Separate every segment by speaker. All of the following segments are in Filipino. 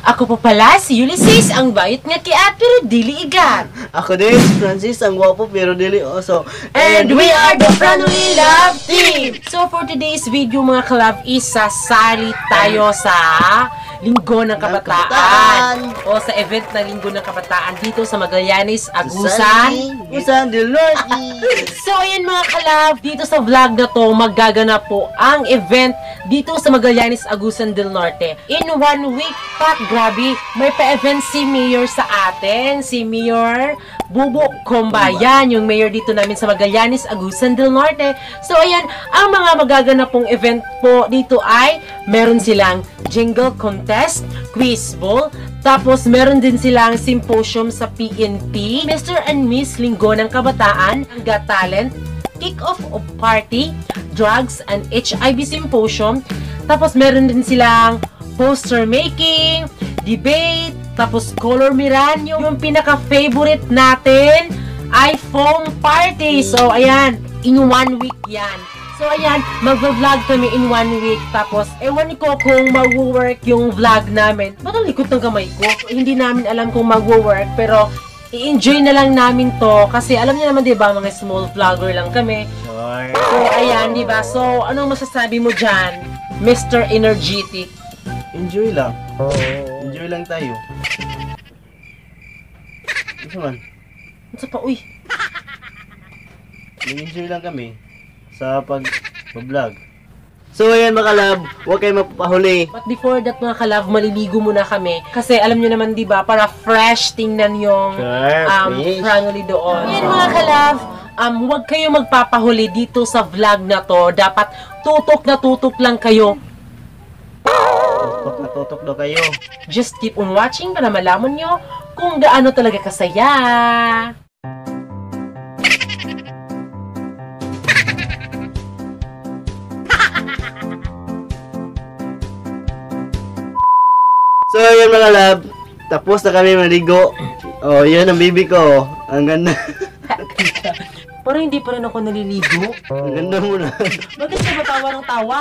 Speaker 1: Ako po pala si Ulysses, ang bayot nga kiat pero dili igat.
Speaker 2: Ako din, si Francis, ang gwapo pero dili oso.
Speaker 1: And we are the Friendly Love Team! So for today's video mga kalab, isasali tayo sa Linggo ng Kabataan. O sa event ng Linggo ng Kabataan dito sa Magallanes, Agusan.
Speaker 2: Agusan del Norte.
Speaker 1: So ayan mga kalab, dito sa vlog na to, maggaganap po ang event dito sa Magallanes, Agusan del Norte. In 1 week pa, grabe, may pa-event si Mayor sa atin. Si Mayor Bubo Combayan, yung mayor dito namin sa Magallanes, Agusan del Norte. So ayan, ang mga magaganap pong event po dito ay meron silang jingle contest, quiz bowl, tapos meron din silang symposium sa PNP, Mr. and Miss Linggo ng Kabataan, Got Talent, kick-off of party, drugs and HIV symposium, tapos meron din silang poster making, debate, tapos color miran, yung pinaka-favorite natin ay foam party. So ayan, in 1 week yan. So ayan, mag-vlog kami in 1 week. Tapos, ewan ko kung mag-work yung vlog namin. Ba't ang likot ng kamay ko? Hindi namin alam kung mag-work, pero i-enjoy na lang namin to. Kasi alam niyo naman, diba, mga small vlogger lang kami.
Speaker 2: Sure.
Speaker 1: So ayan, diba? So, anong masasabi mo dyan, Mr. Energetic?
Speaker 2: Enjoy lang. Enjoy lang tayo. Ano man?
Speaker 1: Ano pa, uy?
Speaker 2: Enjoy lang kami sa pag-vlog. So ayan mga kalab, huwag kayo mapapahuli.
Speaker 1: But before that mga kalab, maliligo muna kami. Kasi alam nyo naman, diba, para fresh tingnan yung
Speaker 2: fish.
Speaker 1: Franoli doon. Ayan mga kalab, huwag kayo magpapahuli dito sa vlog na to. Dapat tutok na tutok lang kayo.
Speaker 2: Tutok na tutok daw kayo.
Speaker 1: Just keep on watching para malaman nyo kung gaano talaga kasaya.
Speaker 2: So ayan mga lab, tapos na kami maligo. Oh, yan ang baby ko. Ang ganda.
Speaker 1: Parang hindi pa rin ako naliligo.
Speaker 2: Ang ganda mo na.
Speaker 1: Bakit siya matawa ng tawa?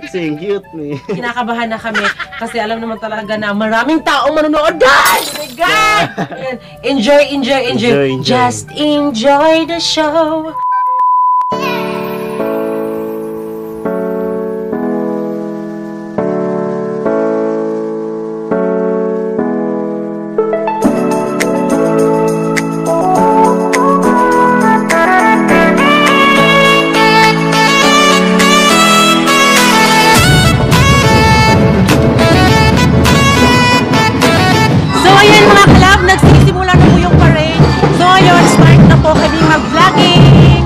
Speaker 2: Kasi ang cute ni.
Speaker 1: Kinakabahan na kami kasi alam naman talaga na maraming tao manonood. Oh my God! Ayan. Enjoy, enjoy, enjoy. Just enjoy the show. Nagsisimula na po yung parade. So ayun, start na po kami mag-vlogging.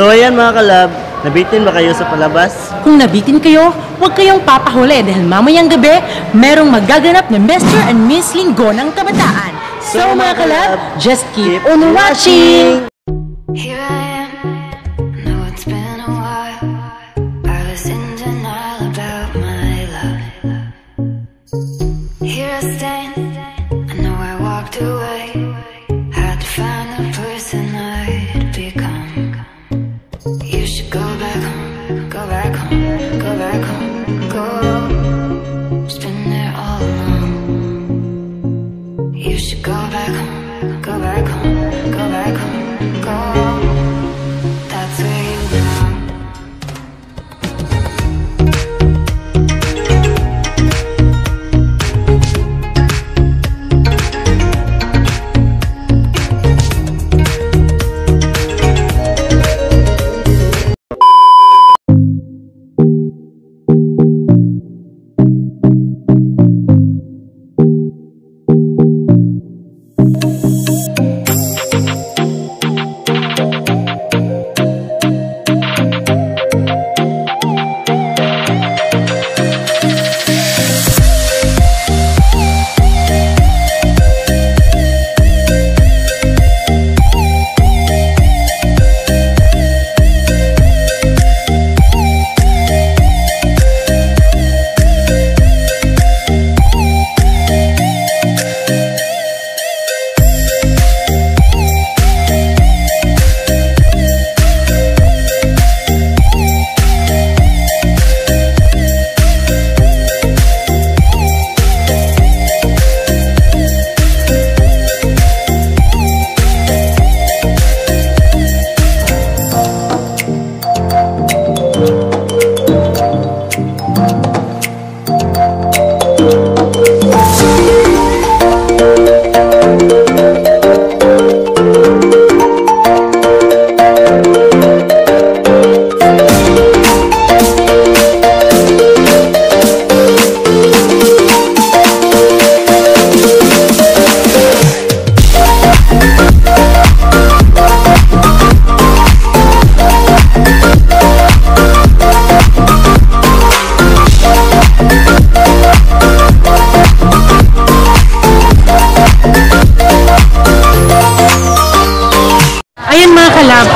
Speaker 2: So ayan mga kalab, nabitin ba kayo sa palabas?
Speaker 1: Kung nabitin kayo, huwag kayong papahuli dahil mamayang gabi, merong magaganap na Mr. and Miss Linggo ng Kabataan. So mga kalab, just keep on watching!
Speaker 3: Here I am, know it's been a while. I was in denial about my love. Here I stand, I know I walked away. Had to find the person I'd become. You should go back home, go back home, go back home, go. Just been there all along. You should go back home, go back home, go back home, go. That's where you belong.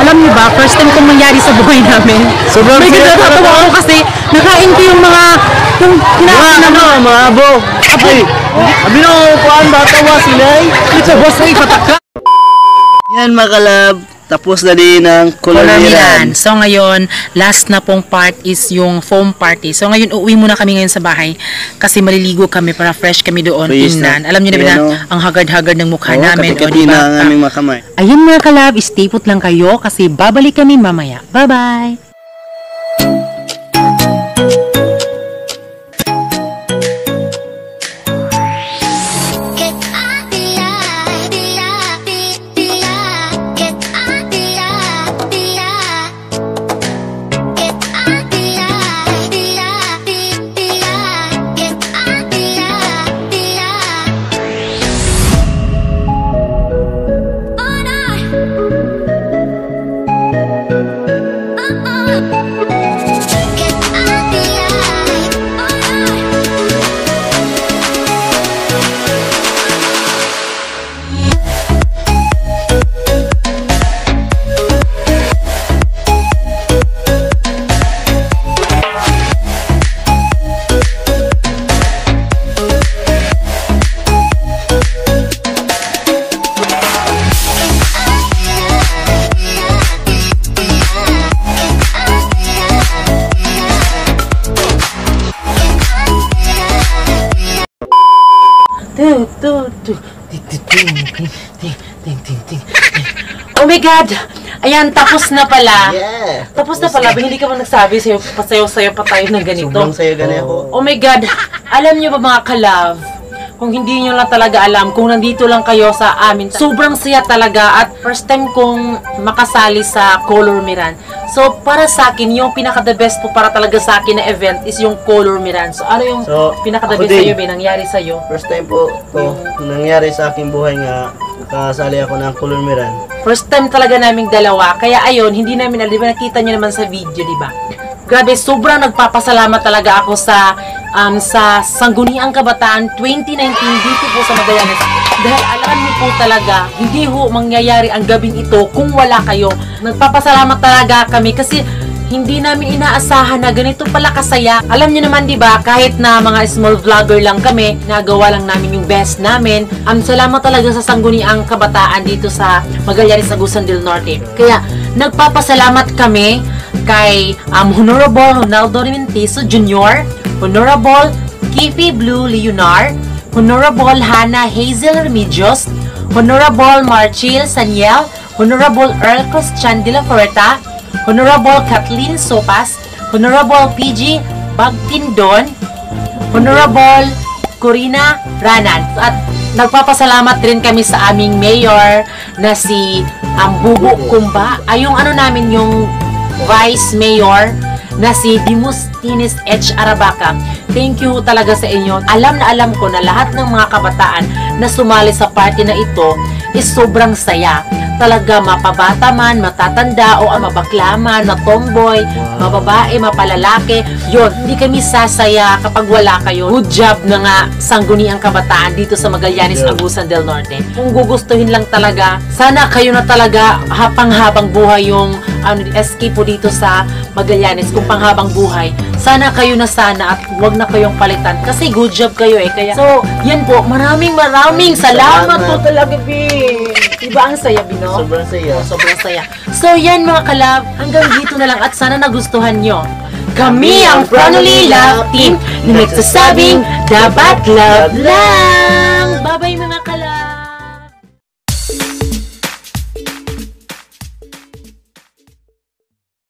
Speaker 1: Alam niyo ba, first time kong mangyari sa buhay namin.
Speaker 2: Sobrang
Speaker 1: medyo
Speaker 2: saya
Speaker 1: natatawa ako kasi nakain ko yung mga
Speaker 2: mga abo. Ay, abi na kuan batawa sila.
Speaker 1: Ito boss ay pataka.
Speaker 2: Yan mga kalab, tapos na din ang Kolormiran.
Speaker 4: So ngayon, last na pong part is yung foam party. So ngayon, uuwi muna kami ngayon sa bahay kasi maliligo kami para fresh kami doon. Tingnan. Alam niyo na ba na ang hagard-hagard ng mukha namin.
Speaker 2: O diba? Na ang aming makamay.
Speaker 1: Ayun mga kalab, stay put lang kayo kasi babalik kami mamaya. Bye-bye! Oh my God! Ayan, tapos na pala.
Speaker 2: Yeah.
Speaker 1: Tapos na pala. Hindi ka ba nagsabi sa'yo, pasayaw-sayaw pa tayo ng ganito?
Speaker 2: Sobrang sayo gani ako.
Speaker 1: Oh my God! Alam niyo ba mga kalove, kung hindi niyo lang talaga alam, kung nandito lang kayo sa amin, sobrang saya talaga at first time kong makasali sa Kolormiran. So, para sa akin, yung pinaka-the best po para talaga sa akin na event is yung Kolormiran. So, ano yung pinaka-the best sa'yo, nangyari sa'yo?
Speaker 2: First time po to nangyari sa aking buhay nga kasali ako ng Kulunmiran.
Speaker 1: First time talaga naming dalawa. Kaya ayun, hindi namin alam. Di ba nakita nyo naman sa video, di ba? Grabe, sobrang nagpapasalamat talaga ako sa Sangguniang Kabataan 2019 dito po sa Magallanes. Dahil alam niyo po talaga, hindi ho mangyayari ang gabing ito kung wala kayo. Nagpapasalamat talaga kami kasi hindi namin inaasahan na ganito pala kasaya. Alam niyo naman 'di ba, kahit na mga small vlogger lang kami, nagawa lang namin yung best namin. Salamat talaga sa Sangguniang Kabataan dito sa Magallanes, Agusan del Norte. Kaya nagpapasalamat kami kay Honorable Ronaldo Rementiso Jr., Honorable Kifi Blue Leonar, Honorable Hannah Hazel Remedios, Honorable Marchil Saniel, Honorable Earl Christian de la Fuerta, Honorable Kathleen Sopas, Honorable PG Bagtindon, Honorable Corina Ranan. At nagpapasalamat rin kami sa aming mayor na si Bubo Kumba. Ay yung namin yung Vice Mayor na si Demosthenes H. Arabaca. Thank you talaga sa inyo. Alam na alam ko na lahat ng mga kabataan na sumali sa party na ito is sobrang saya. Talaga mapabata man, matatanda o mabakla man, matomboy, mababae, mapalalaki. Yun, hindi kami sasaya kapag wala kayo. Good job na nga Sangguniang Kabataan dito sa Magallanes, Agusan del Norte. Kung gugustuhin lang talaga, sana kayo na talaga panghabang buhay yung SK po dito sa Magallanes, kung panghabang buhay. Sana kayo na sana at huwag na kayong palitan kasi good job kayo Kaya, so, yan po. Maraming salamat po talaga, Bin. Diba ang saya, Bino?
Speaker 2: Sobrang saya.
Speaker 1: Sobrang saya. So, yan mga kalab. Hanggang dito na lang at sana nagustuhan nyo. Kami ang Pranoli Love Team na nagsasabing dapat love lang.